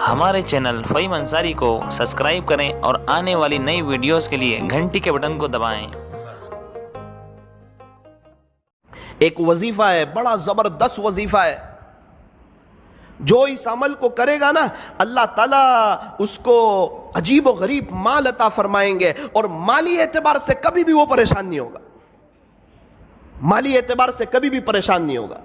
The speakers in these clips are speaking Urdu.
ہمارے چینل فہیم انصاری کو سبسکرائب کریں اور آنے والی نئی ویڈیوز کے لیے گھنٹی کے بٹن کو دبائیں۔ ایک وظیفہ ہے، بڑا زبردست وظیفہ ہے، جو اس عمل کو کرے گا نا اللہ تعالیٰ اس کو عجیب و غریب مال عطا فرمائیں گے، اور مالی اعتبار سے کبھی بھی وہ پریشان نہیں ہوگا، مالی اعتبار سے کبھی بھی پریشان نہیں ہوگا۔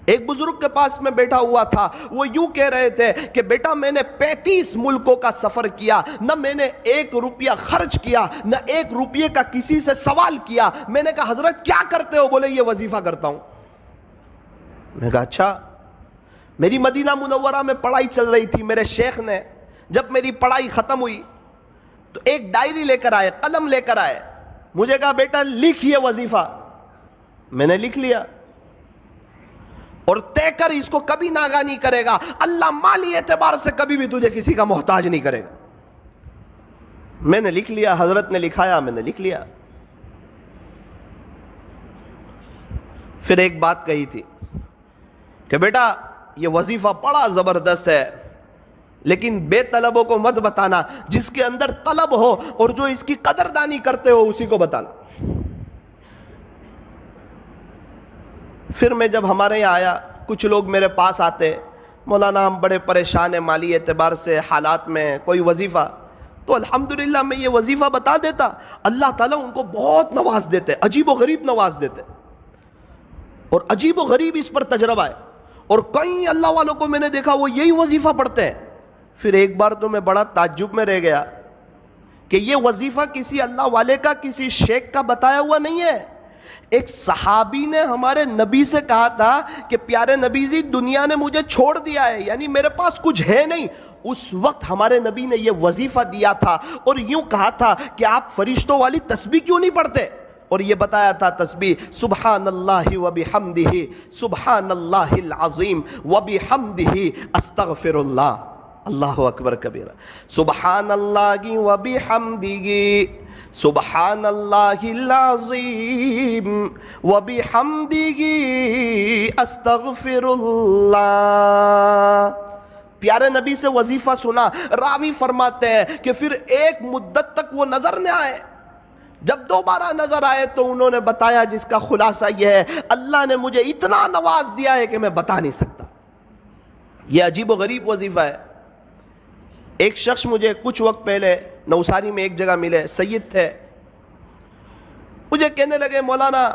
ایک بزرگ کے پاس میں بیٹھا ہوا تھا، وہ یوں کہہ رہے تھے کہ بیٹا میں نے 35 ملکوں کا سفر کیا، نہ میں نے 1 روپیہ خرچ کیا، نہ 1 روپیے کا کسی سے سوال کیا۔ میں نے کہا حضرت کیا کرتے ہو؟ بولے یہ وظیفہ کرتا ہوں۔ میں نے کہا اچھا۔ میری مدینہ منورہ میں پڑھائی چل رہی تھی، میرے شیخ نے جب میری پڑھائی ختم ہوئی تو ایک ڈائری لے کر آئے، قلم لے کر آئے، مجھے کہا بیٹا لکھ یہ وظیفہ۔ میں نے لکھ لیا، اور طے کر اس کو کبھی ناغہ نہیں کرے گا، اللہ مالی اعتبار سے کبھی بھی تجھے کسی کا محتاج نہیں کرے گا۔ میں نے لکھ لیا، حضرت نے لکھایا، میں نے لکھ لیا۔ پھر ایک بات کہی تھی کہ بیٹا یہ وظیفہ بڑا زبردست ہے، لیکن بے طلبوں کو مت بتانا، جس کے اندر طلب ہو اور جو اس کی قدردانی کرتے ہو اسی کو بتانا۔ پھر میں جب ہمارے یہاں آیا، کچھ لوگ میرے پاس آتے، مولانا ہم بڑے پریشان ہیں مالی اعتبار سے، حالات میں کوئی وظیفہ، تو الحمدللہ میں یہ وظیفہ بتا دیتا، اللہ تعالیٰ ان کو بہت نواز دیتے، عجیب و غریب نواز دیتے، اور عجیب و غریب اس پر تجربہ ہے، اور کئی اللہ والوں کو میں نے دیکھا وہ یہی وظیفہ پڑھتے ہیں۔ پھر ایک بار تو میں بڑا تعجب میں رہ گیا کہ یہ وظیفہ کسی اللہ والے کا، کسی شیخ کا بتایا ہوا نہیں ہے۔ ایک صحابی نے ہمارے نبی سے کہا تھا کہ پیارے نبی جی دنیا نے مجھے چھوڑ دیا ہے، یعنی میرے پاس کچھ ہے نہیں۔ اس وقت ہمارے نبی نے یہ وظیفہ دیا تھا، اور یوں کہا تھا کہ آپ فرشتوں والی تسبیح کیوں نہیں پڑھتے؟ اور یہ بتایا تھا تسبیح سبحان اللہ و بحمدہ، سبحان اللہ العظیم و بحمدہ استغفر اللہ، اللہ اکبر کبیرہ، سبحان اللہ و بحمدہ سبحان اللہ العظیم و بحمدہ استغفر اللہ۔ پیارے نبی سے وظیفہ سنا، راوی فرماتے ہیں کہ پھر ایک مدت تک وہ نظر نہ آئے، جب دوبارہ نظر آئے تو انہوں نے بتایا، جس کا خلاصہ یہ ہے اللہ نے مجھے اتنا نواز دیا ہے کہ میں بتا نہیں سکتا۔ یہ عجیب و غریب وظیفہ ہے۔ ایک شخص مجھے کچھ وقت پہلے نوساری میں ایک جگہ ملے، سید تھے، مجھے کہنے لگے مولانا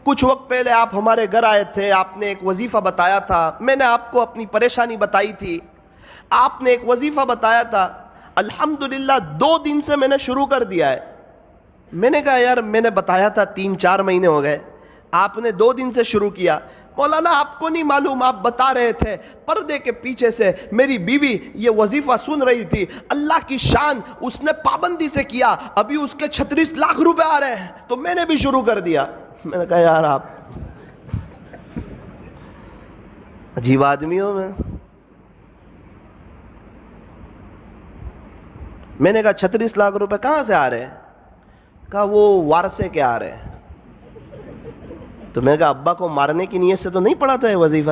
کچھ وقت پہلے آپ ہمارے گھر آئے تھے، آپ نے ایک وظیفہ بتایا تھا، میں نے آپ کو اپنی پریشانی بتائی تھی، آپ نے ایک وظیفہ بتایا تھا، الحمدللہ 2 دن سے میں نے شروع کر دیا ہے۔ میں نے کہا یار میں نے بتایا تھا 3-4 مہینے ہو گئے، آپ نے 2 دن سے شروع کیا۔ مولانا آپ کو نہیں معلوم، آپ بتا رہے تھے، پردے کے پیچھے سے میری بیوی یہ وظیفہ سن رہی تھی، اللہ کی شان اس نے پابندی سے کیا، ابھی اس کے 36 لاکھ روپے آ رہے ہیں، تو میں نے بھی شروع کر دیا۔ میں نے کہا یار آپ عجیب آدمی ہو۔ میں نے کہا 36 لاکھ روپے کہاں سے آ رہے ہیں؟ کہا وہ وارثے کے آ رہے ہیں۔ تو میں نے کہا ابا کو مارنے کی نیت سے تو نہیں پڑھا تھا یہ وظیفہ؟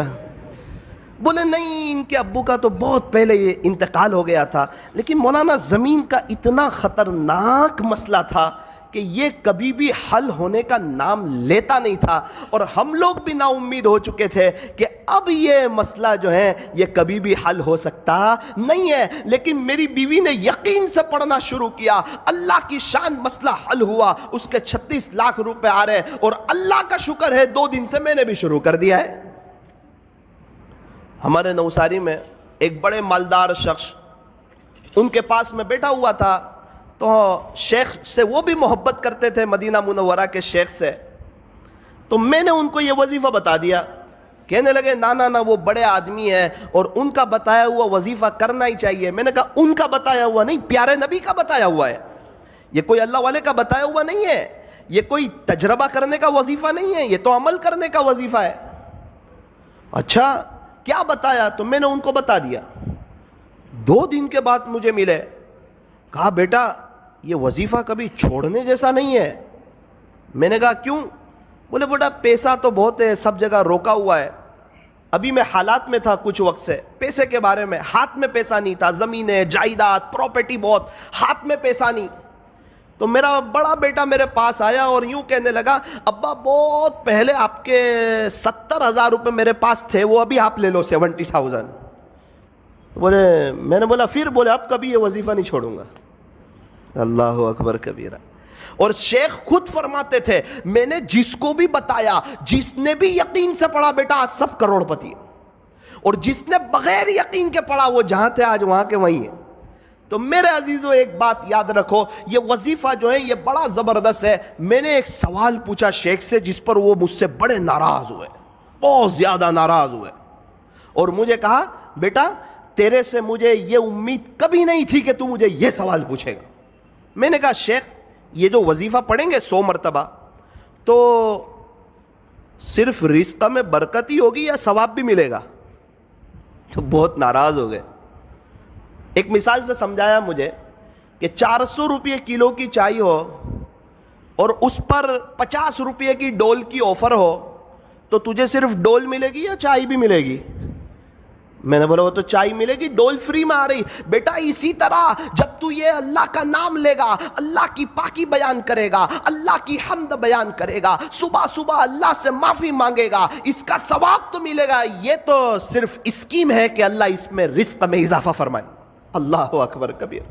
بولے نہیں، ان کے ابو کا تو بہت پہلے یہ انتقال ہو گیا تھا، لیکن مولانا زمین کا اتنا خطرناک مسئلہ تھا کہ یہ کبھی بھی حل ہونے کا نام لیتا نہیں تھا، اور ہم لوگ بھی نا امید ہو چکے تھے کہ اب یہ مسئلہ جو ہے یہ کبھی بھی حل ہو سکتا نہیں ہے، لیکن میری بیوی نے یقین سے پڑھنا شروع کیا، اللہ کی شان مسئلہ حل ہوا، اس کے 36 لاکھ روپے آ رہے، اور اللہ کا شکر ہے 2 دن سے میں نے بھی شروع کر دیا ہے۔ ہمارے نوساری میں ایک بڑے مالدار شخص ان کے پاس میں بیٹھا ہوا تھا، تو شیخ سے وہ بھی محبت کرتے تھے، مدینہ منورہ کے شیخ سے، تو میں نے ان کو یہ وظیفہ بتا دیا۔ کہنے لگے نا وہ بڑے آدمی ہیں اور ان کا بتایا ہوا وظیفہ کرنا ہی چاہیے۔ میں نے کہا ان کا بتایا ہوا نہیں، پیارے نبی کا بتایا ہوا ہے، یہ کوئی اللہ والے کا بتایا ہوا نہیں ہے، یہ کوئی تجربہ کرنے کا وظیفہ نہیں ہے، یہ تو عمل کرنے کا وظیفہ ہے۔ اچھا کیا بتایا؟ تو میں نے ان کو بتا دیا۔ 2 دن کے بعد مجھے ملے، کہا بیٹا یہ وظیفہ کبھی چھوڑنے جیسا نہیں ہے۔ میں نے کہا کیوں؟ بولے بیٹا پیسہ تو بہت ہے، سب جگہ روکا ہوا ہے، ابھی میں حالات میں تھا کچھ وقت سے، پیسے کے بارے میں، ہاتھ میں پیسہ نہیں تھا، زمینیں، جائیداد، پراپرٹی بہت، ہاتھ میں پیسہ نہیں. تو میرا بڑا بیٹا میرے پاس آیا اور یوں کہنے لگا ابا بہت پہلے آپ کے 70,000 روپے میرے پاس تھے، وہ ابھی آپ لے لو 70,000. بولے، میں نے بولا پھر؟ بولے اب کبھی یہ وظیفہ نہیں چھوڑوں گا. اللہ اکبر کبیرہ. اور شیخ خود فرماتے تھے میں نے جس کو بھی بتایا، جس نے بھی یقین سے پڑھا بیٹا آج سب کروڑ پتی ہے، اور جس نے بغیر یقین کے پڑھا وہ جہاں تھے آج وہاں کے وہیں ہیں. تو میرے عزیزوں ایک بات یاد رکھو، یہ وظیفہ جو ہے یہ بڑا زبردست ہے. میں نے ایک سوال پوچھا شیخ سے جس پر وہ مجھ سے بڑے ناراض ہوئے، بہت زیادہ ناراض ہوئے، اور مجھے کہا بیٹا تیرے سے مجھے یہ امید کبھی نہیں تھی کہ تو مجھے یہ سوال پوچھے گا. میں نے کہا شیخ یہ جو وظیفہ پڑھیں گے 100 مرتبہ تو صرف رزق میں برکت ہی ہوگی یا ثواب بھی ملے گا؟ تو بہت ناراض ہو گئے. ایک مثال سے سمجھایا مجھے کہ 400 روپے کلو کی چائے ہو اور اس پر 50 روپے کی ڈول کی آفر ہو تو تجھے صرف ڈول ملے گی یا چائے بھی ملے گی؟ میں نے بولا وہ تو چائے ملے گی، ڈول فری میں آ رہی. بیٹا اسی طرح جب تو یہ اللہ کا نام لے گا، اللہ کی پاکی بیان کرے گا، اللہ کی حمد بیان کرے گا، صبح صبح اللہ سے معافی مانگے گا، اس کا ثواب تو ملے گا. یہ تو صرف اسکیم ہے کہ اللہ اس میں رزق میں اضافہ فرمائے. اللہ اکبر کبیر.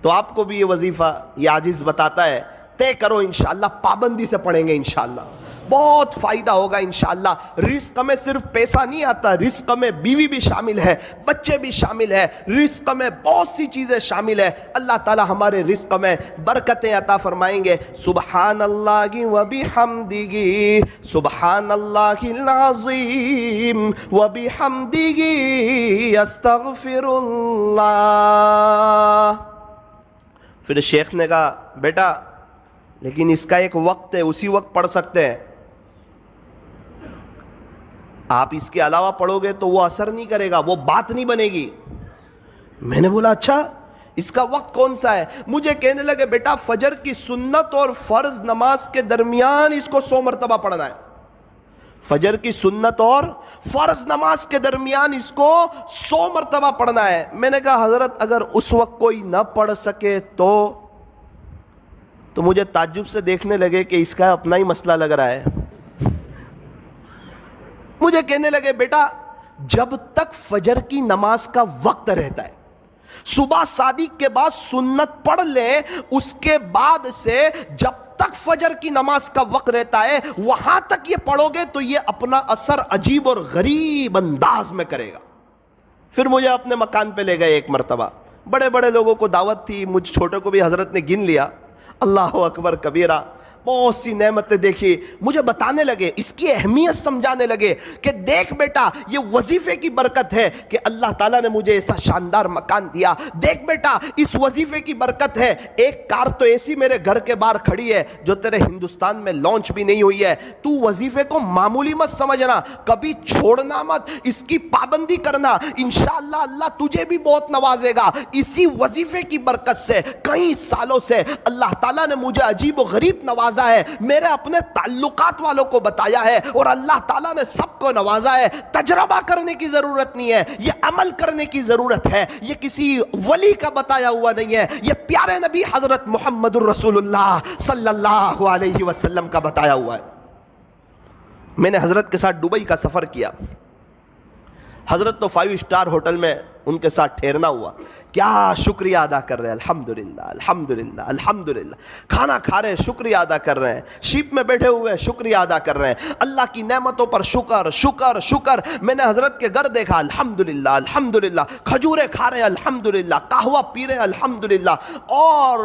تو آپ کو بھی یہ وظیفہ یہ عاجز بتاتا ہے، طے کرو انشاءاللہ، پابندی سے پڑھیں گے انشاءاللہ، بہت فائدہ ہوگا انشاءاللہ. رزق میں صرف پیسہ نہیں آتا، رزق میں بیوی بھی شامل ہے، بچے بھی شامل ہے، رزق میں بہت سی چیزیں شامل ہے. اللہ تعالی ہمارے رزق میں برکتیں عطا فرمائیں گے. سبحان اللہ و بحمدہ، سبحان اللہ العظیم و بحمدہ، استغفر اللہ. پھر شیخ نے کہا بیٹا لیکن اس کا ایک وقت ہے، اسی وقت پڑھ سکتے ہیں، آپ اس کے علاوہ پڑھو گے تو وہ اثر نہیں کرے گا، وہ بات نہیں بنے گی. میں نے بولا اچھا اس کا وقت کون سا ہے؟ مجھے کہنے لگے بیٹا فجر کی سنت اور فرض نماز کے درمیان اس کو 100 مرتبہ پڑھنا ہے. فجر کی سنت اور فرض نماز کے درمیان اس کو 100 مرتبہ پڑھنا ہے. میں نے کہا حضرت اگر اس وقت کوئی نہ پڑھ سکے تو مجھے تعجب سے دیکھنے لگے کہ اس کا اپنا ہی مسئلہ لگ رہا ہے. مجھے کہنے لگے بیٹا جب تک فجر کی نماز کا وقت رہتا ہے، صبح صادق کے بعد سنت پڑھ لیں، اس کے بعد سے جب تک فجر کی نماز کا وقت رہتا ہے وہاں تک یہ پڑھو گے تو یہ اپنا اثر عجیب اور غریب انداز میں کرے گا. پھر مجھے اپنے مکان پہ لے گئے ایک مرتبہ، بڑے بڑے لوگوں کو دعوت تھی، مجھ چھوٹے کو بھی حضرت نے گن لیا. اللہ اکبر کبیرہ، بہت سی نعمتیں دیکھی. مجھے بتانے لگے، اس کی اہمیت سمجھانے لگے کہ دیکھ بیٹا یہ وظیفے کی برکت ہے کہ اللہ تعالیٰ نے مجھے ایسا شاندار مکان دیا. دیکھ بیٹا اس وظیفے کی برکت ہے، ایک کار تو ایسی میرے گھر کے باہر کھڑی ہے جو تیرے ہندوستان میں لانچ بھی نہیں ہوئی ہے. تو وظیفے کو معمولی مت سمجھنا، کبھی چھوڑنا مت، اس کی پابندی کرنا، انشاءاللہ اللہ تجھے بھی بہت نوازے گا. اسی وظیفے کی برکت سے کئی سالوں سے اللہ تعالیٰ نے مجھے عجیب و غریب نوازا ہے، میرے اپنے تعلقات والوں کو بتایا ہے، اور اللہ تعالیٰ نے سب کو نوازا ہے. تجربہ کرنے کی ضرورت نہیں ہے، یہ عمل کرنے کی ضرورت ہے. یہ کسی ولی کا بتایا ہوا نہیں ہے، یہ پیارے نبی حضرت محمد الرسول اللہ صلی اللہ علیہ وسلم کا بتایا ہوا ہے. میں نے حضرت کے ساتھ دبئی کا سفر کیا. حضرت تو 5 اسٹار ہوٹل میں ان کے ساتھ ٹھہرنا ہوا. کیا شکریہ ادا کر رہے ہیں، الحمدللہ الحمدللہ الحمدللہ. کھانا کھا رہے ہیں، شکریہ ادا کر رہے ہیں. شیپ میں بیٹھے ہوئے شکریہ ادا کر رہے ہیں. اللہ کی نعمتوں پر شکر شکر شکر. میں نے حضرت کے گھر دیکھا، الحمدللہ الحمدللہ. کھجورے کھا رہے ہیں، الحمدللہ. قہوہ پی رہے ہیں، الحمدللہ. اور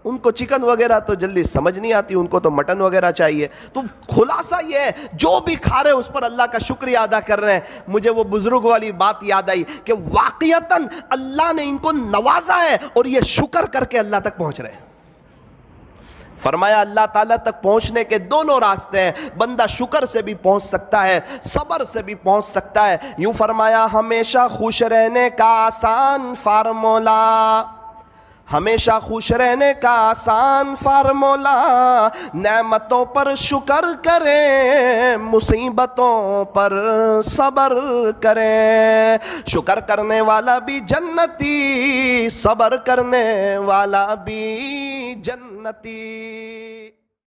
ان کو چکن وغیرہ تو جلدی سمجھ نہیں آتی، ان کو تو مٹن وغیرہ چاہیے. تو خلاصہ یہ ہے جو بھی کھا رہے ہیں اس پر اللہ کا شکریہ ادا کر رہے ہیں. مجھے وہ بزرگ والی بات یاد آئی کہ واقعتاً اللہ نے ان کو نوازا ہے اور یہ شکر کر کے اللہ تک پہنچ رہے ہیں. فرمایا اللہ تعالیٰ تک پہنچنے کے دونوں راستے ہیں. بندہ شکر سے بھی پہنچ سکتا ہے، صبر سے بھی پہنچ سکتا ہے. یوں فرمایا ہمیشہ خوش رہنے کا آسان فارمولا، ہمیشہ خوش رہنے کا آسان فارمولا، نعمتوں پر شکر کریں، مصیبتوں پر صبر کریں، شکر کرنے والا بھی جنتی، صبر کرنے والا بھی جنتی۔